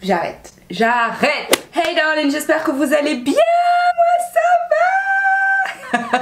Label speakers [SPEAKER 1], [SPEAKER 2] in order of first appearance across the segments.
[SPEAKER 1] J'arrête. J'arrête. Hey darling, j'espère que vous allez bien. Moi ça va.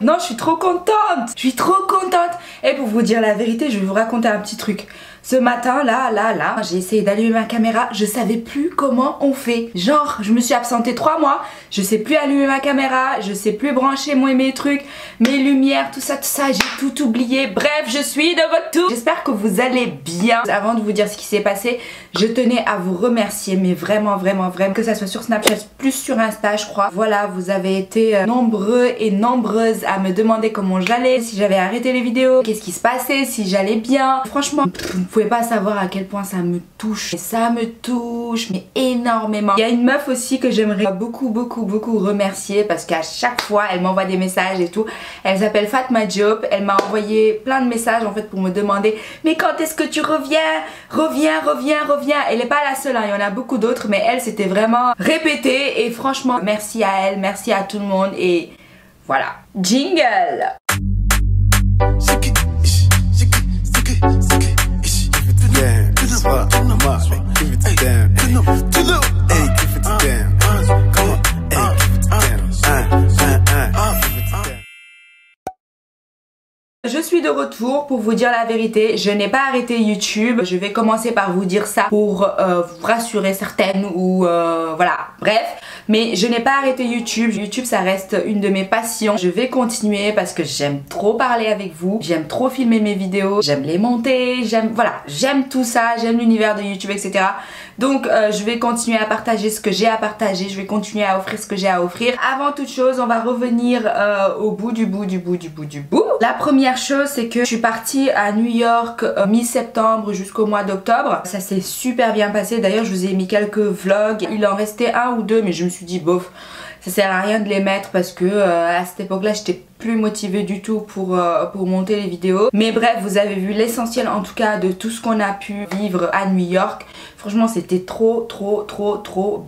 [SPEAKER 1] Non, je suis trop contente. Je suis trop contente. Et pour vous dire la vérité, je vais vous raconter un petit truc. Ce matin, là, j'ai essayé d'allumer ma caméra. Je savais plus comment on fait. Genre, je me suis absentée 3 mois. Je sais plus allumer ma caméra. Je sais plus brancher moi mes trucs, mes lumières, tout ça. J'ai tout oublié. Bref, je suis de retour. J'espère que vous allez bien. Avant de vous dire ce qui s'est passé, je tenais à vous remercier, mais vraiment, que ça soit sur Snapchat, plus sur Insta, je crois. Voilà, vous avez été nombreux et nombreuses à me demander comment j'allais, si j'avais arrêté les vidéos, qu'est-ce qui se passait, si j'allais bien. Franchement, vous pouvez pas savoir à quel point ça me touche. Et ça me touche, mais énormément. Il y a une meuf aussi que j'aimerais beaucoup remercier parce qu'à chaque fois, elle m'envoie des messages et tout. Elle s'appelle Fatma Diop. Elle m'a envoyé plein de messages en fait pour me demander mais quand est-ce que tu reviens? Reviens. Elle n'est pas la seule, hein. Il y en a beaucoup d'autres, mais elle c'était vraiment répété. Et franchement, merci à elle, merci à tout le monde. Et voilà. Jingle. Je suis de retour pour vous dire la vérité, je n'ai pas arrêté YouTube. Je vais commencer par vous dire ça pour vous rassurer certaines ou voilà, bref. Mais je n'ai pas arrêté YouTube. YouTube ça reste une de mes passions. Je vais continuer parce que j'aime trop parler avec vous. J'aime trop filmer mes vidéos. J'aime les monter. J'aime tout ça. J'aime l'univers de YouTube, etc. Donc je vais continuer à partager ce que j'ai à partager. Je vais continuer à offrir ce que j'ai à offrir. Avant toute chose, on va revenir au bout du bout. La première chose, c'est que je suis partie à New York mi-septembre jusqu'au mois d'octobre. Ça s'est super bien passé. D'ailleurs, je vous ai mis quelques vlogs. Il en restait 1 ou 2, mais je me suis dit bof, ça sert à rien de les mettre parce que à cette époque-là, j'étais plus motivée du tout pour monter les vidéos. Mais bref, vous avez vu l'essentiel en tout cas de tout ce qu'on a pu vivre à New York. Franchement, c'était trop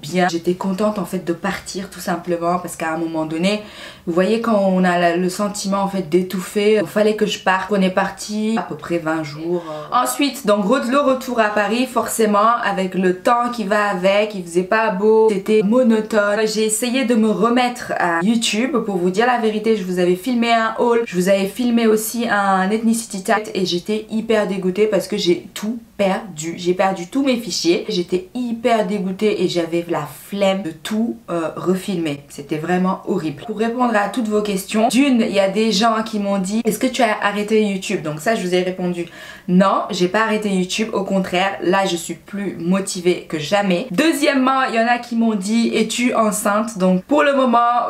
[SPEAKER 1] bien. J'étais contente en fait de partir tout simplement parce qu'à un moment donné, vous voyez quand on a le sentiment en fait d'étouffer, il fallait que je parte. On est parti à peu près 20 jours. Ensuite, donc le retour à Paris, forcément avec le temps qui va avec, il faisait pas beau, c'était monotone. J'ai essayé de me remettre à YouTube. Pour vous dire la vérité, je vous avais filmé un haul, je vous avais filmé aussi un ethnicity tag et j'étais hyper dégoûtée parce que j'ai tout perdu. J'ai perdu tous mes fichiers. J'étais hyper dégoûtée et j'avais la flemme de tout refilmer. C'était vraiment horrible. Pour répondre à toutes vos questions, d'une, il y a des gens qui m'ont dit est-ce que tu as arrêté YouTube? Donc ça, je vous ai répondu non, j'ai pas arrêté YouTube. Au contraire, là, je suis plus motivée que jamais. Deuxièmement, il y en a qui m'ont dit es-tu enceinte? Donc pour le moment,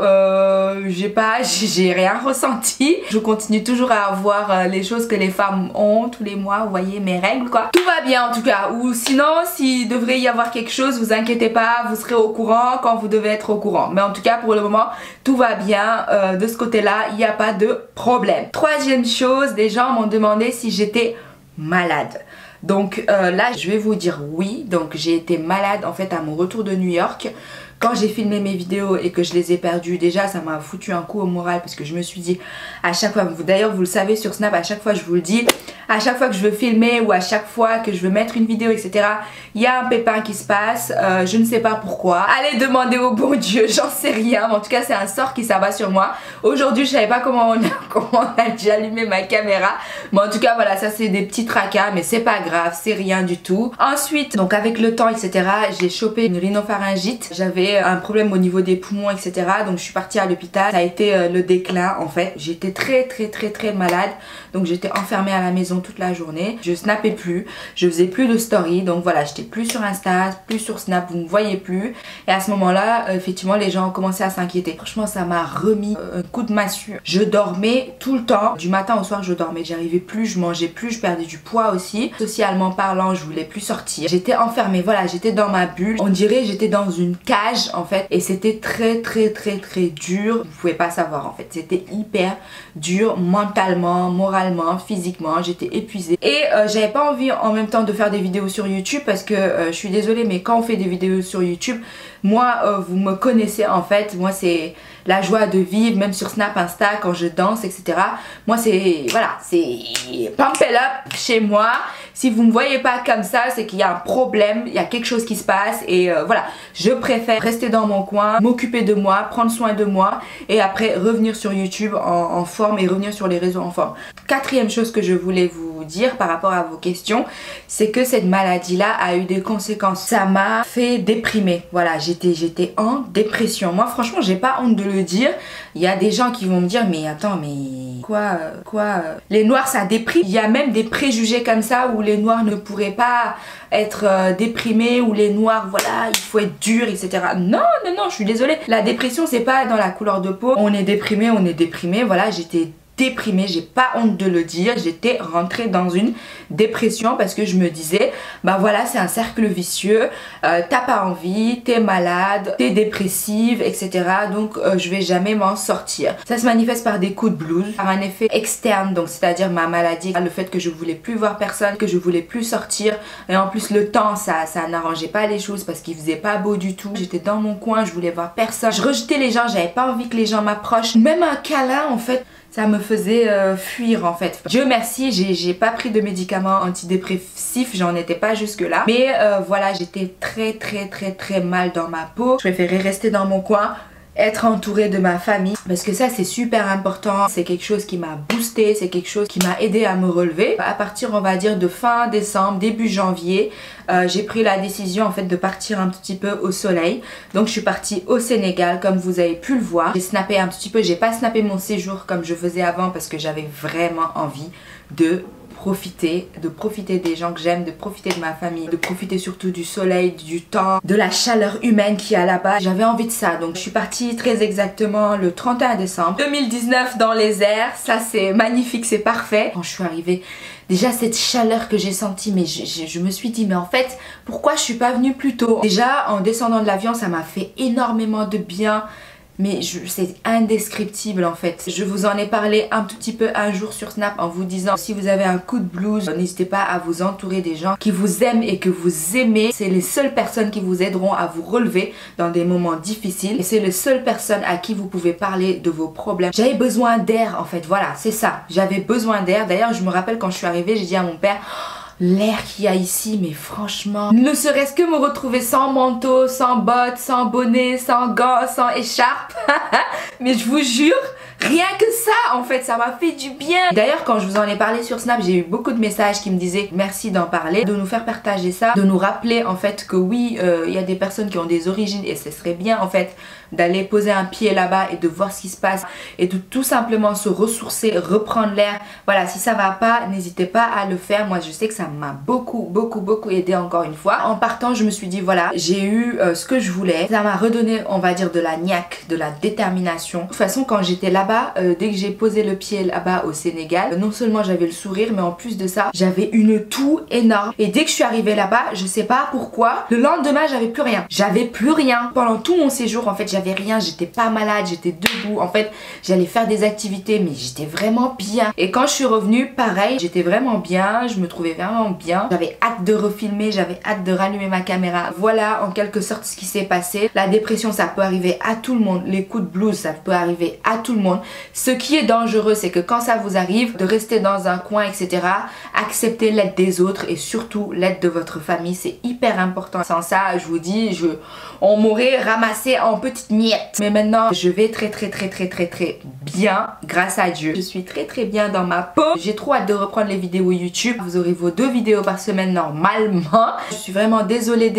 [SPEAKER 1] j'ai rien ressenti. Je continue toujours à avoir les choses que les femmes ont tous les mois. Vous voyez mes règles quoi. Tout va bien en tout cas. Ou sinon, s'il devrait y avoir quelque chose, vous inquiétez pas, vous serez au courant quand vous devez être au courant. Mais en tout cas, pour le moment, tout va bien. De ce côté-là, il n'y a pas de problème. Troisième chose, des gens m'ont demandé si j'étais malade. Donc là, je vais vous dire oui. Donc j'ai été malade en fait à mon retour de New York. Quand j'ai filmé mes vidéos et que je les ai perdues, déjà ça m'a foutu un coup au moral parce que je me suis dit à chaque fois, d'ailleurs vous le savez sur Snap, à chaque fois je vous le dis, à chaque fois que je veux filmer ou à chaque fois que je veux mettre une vidéo etc, il y a un pépin qui se passe, je ne sais pas pourquoi. Allez demander au bon Dieu, j'en sais rien, mais en tout cas c'est un sort qui s'abat sur moi. Aujourd'hui je savais pas comment on a dû allumer ma caméra, mais en tout cas voilà, ça c'est des petits tracas, mais c'est pas grave, c'est rien du tout. Ensuite, donc avec le temps etc, j'ai chopé une rhinopharyngite, j'avais un problème au niveau des poumons etc, donc je suis partie à l'hôpital. Ça a été le déclin en fait. J'étais très malade, donc j'étais enfermée à la maison toute la journée. Je snappais plus, je faisais plus de story, donc voilà, j'étais plus sur Insta, plus sur Snap, vous me voyez plus. Et à ce moment là effectivement les gens ont commencé à s'inquiéter. Franchement ça m'a remis un coup de massue. Je dormais tout le temps, du matin au soir je dormais, j'arrivais plus, je mangeais plus, je perdais du poids aussi. Socialement parlant, je voulais plus sortir, j'étais enfermée, voilà, j'étais dans ma bulle. On dirait j'étais dans une cage en fait, et c'était très dur. Vous pouvez pas savoir en fait, c'était hyper dur mentalement, moralement, physiquement. J'étais épuisée et j'avais pas envie en même temps de faire des vidéos sur YouTube parce que je suis désolée, mais quand on fait des vidéos sur YouTube, moi vous me connaissez en fait, moi c'est la joie de vivre, même sur Snap, Insta, quand je danse, etc. Moi c'est, voilà, c'est pump it up chez moi. Si vous me voyez pas comme ça, c'est qu'il y a un problème, il y a quelque chose qui se passe et voilà, je préfère rester dans mon coin, m'occuper de moi, prendre soin de moi et après revenir sur YouTube en forme et revenir sur les réseaux en forme. Quatrième chose que je voulais vous dire par rapport à vos questions, c'est que cette maladie-là a eu des conséquences. Ça m'a fait déprimer. Voilà, j'étais en dépression. Moi, franchement, j'ai pas honte de le dire. Il y a des gens qui vont me dire, mais attends, mais quoi, les noirs ça déprime. Il y a même des préjugés comme ça où les noirs ne pourraient pas être déprimés, ou les noirs, voilà, il faut être dur, etc. Non, non, non, je suis désolée. La dépression, c'est pas dans la couleur de peau. On est déprimé, voilà, j'étais déprimée, j'ai pas honte de le dire, j'étais rentrée dans une dépression parce que je me disais, bah voilà, c'est un cercle vicieux, t'as pas envie, t'es malade, t'es dépressive, etc. Donc je vais jamais m'en sortir. Ça se manifeste par des coups de blues, par un effet externe, donc c'est à dire ma maladie, le fait que je voulais plus voir personne, que je voulais plus sortir, et en plus le temps ça n'arrangeait pas les choses parce qu'il faisait pas beau du tout. J'étais dans mon coin, je voulais voir personne, je rejetais les gens, j'avais pas envie que les gens m'approchent, même un câlin en fait, ça me faisait fuir en fait. Dieu merci, j'ai pas pris de médicaments antidépressifs, j'en étais pas jusque là. Mais voilà, j'étais très mal dans ma peau. Je préférais rester dans mon coin, être entourée de ma famille, parce que ça c'est super important. C'est quelque chose qui m'a boosté, c'est quelque chose qui m'a aidé à me relever. À partir, on va dire, de fin décembre, début janvier, j'ai pris la décision en fait de partir un petit peu au soleil. Donc je suis partie au Sénégal, comme vous avez pu le voir. J'ai snappé un petit peu, j'ai pas snappé mon séjour comme je faisais avant parce que j'avais vraiment envie de profiter des gens que j'aime, de profiter de ma famille, de profiter surtout du soleil, du temps, de la chaleur humaine qu'il y a là-bas. J'avais envie de ça, donc je suis partie très exactement le 31 décembre 2019 dans les airs. Ça c'est magnifique, c'est parfait. Quand je suis arrivée, déjà cette chaleur que j'ai sentie, mais je me suis dit mais en fait pourquoi je suis pas venue plus tôt? Déjà en descendant de l'avion ça m'a fait énormément de bien. Mais c'est indescriptible en fait. Je vous en ai parlé un tout petit peu un jour sur Snap en vous disant, si vous avez un coup de blues, n'hésitez pas à vous entourer des gens qui vous aiment et que vous aimez. C'est les seules personnes qui vous aideront à vous relever dans des moments difficiles. Et c'est les seules personnes à qui vous pouvez parler de vos problèmes. J'avais besoin d'air en fait, voilà, c'est ça. J'avais besoin d'air. D'ailleurs je me rappelle quand je suis arrivée, j'ai dit à mon père, l'air qu'il y a ici, mais franchement, ne serait-ce que me retrouver sans manteau, sans bottes, sans bonnet, sans gants, sans écharpe, mais je vous jure, rien que ça en fait, ça m'a fait du bien. D'ailleurs quand je vous en ai parlé sur Snap, j'ai eu beaucoup de messages qui me disaient merci d'en parler, de nous faire partager ça, de nous rappeler en fait que oui, il y a des personnes qui ont des origines et ce serait bien en fait d'aller poser un pied là-bas et de voir ce qui se passe et de tout simplement se ressourcer, reprendre l'air. Voilà, si ça va pas, n'hésitez pas à le faire. Moi je sais que ça m'a beaucoup aidé encore une fois. En partant je me suis dit voilà, j'ai eu ce que je voulais. Ça m'a redonné on va dire de la niaque, de la détermination. De toute façon quand j'étais là-bas, dès que j'ai posé le pied là-bas au Sénégal, non seulement j'avais le sourire mais en plus de ça j'avais une toux énorme. Et dès que je suis arrivée là-bas, je sais pas pourquoi, le lendemain j'avais plus rien. J'avais plus rien. Pendant tout mon séjour en fait j'avais rien, j'étais pas malade, j'étais debout. En fait j'allais faire des activités mais j'étais vraiment bien. Et quand je suis revenue pareil, j'étais vraiment bien, je me trouvais vraiment bien. J'avais hâte de refilmer, j'avais hâte de rallumer ma caméra. Voilà en quelque sorte ce qui s'est passé. La dépression ça peut arriver à tout le monde, les coups de blues ça peut arriver à tout le monde. Ce qui est dangereux c'est que quand ça vous arrive, de rester dans un coin etc. Accepter l'aide des autres et surtout l'aide de votre famille, c'est hyper important. Sans ça je vous dis, on m'aurait ramassé en petites miettes. Mais maintenant je vais très bien grâce à Dieu. Je suis très bien dans ma peau. J'ai trop hâte de reprendre les vidéos YouTube. Vous aurez vos 2 vidéos par semaine normalement. Je suis vraiment désolée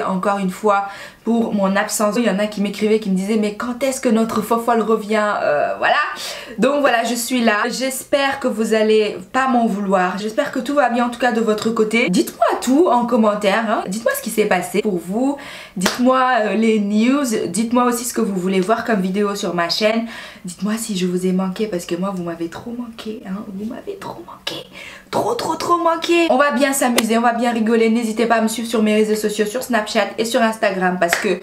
[SPEAKER 1] encore une fois pour mon absence. Il y en a qui m'écrivaient, qui me disaient mais quand est-ce que notre fofolle revient, voilà. Donc voilà, je suis là. J'espère que vous allez pas m'en vouloir. J'espère que tout va bien en tout cas de votre côté. Dites-moi tout en commentaire, hein. Dites-moi ce qui s'est passé pour vous. Dites-moi les news. Dites-moi aussi ce que vous voulez voir comme vidéo sur ma chaîne. Dites-moi si je vous ai manqué parce que moi vous m'avez trop manqué, hein. Vous m'avez trop manqué. Trop manqué. On va bien s'amuser, on va bien rigoler. N'hésitez pas à me suivre sur mes réseaux sociaux, sur Snapchat et sur Instagram parce que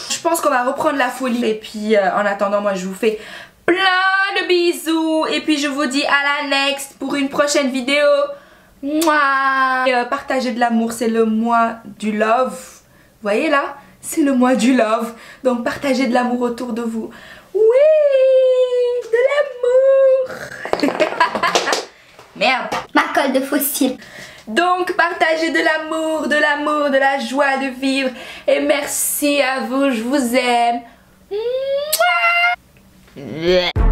[SPEAKER 1] je pense qu'on va reprendre la folie. Et puis en attendant moi je vous fais plein de bisous et puis je vous dis à la next pour une prochaine vidéo. Mouah. Partagez de l'amour, c'est le mois du love. Vous voyez là, c'est le mois du love. Donc partagez de l'amour autour de vous. Oui, de l'amour. Merde.
[SPEAKER 2] Ma colle de fossile.
[SPEAKER 1] Donc partagez de l'amour, de la joie de vivre. Et merci à vous, je vous aime. Mouah.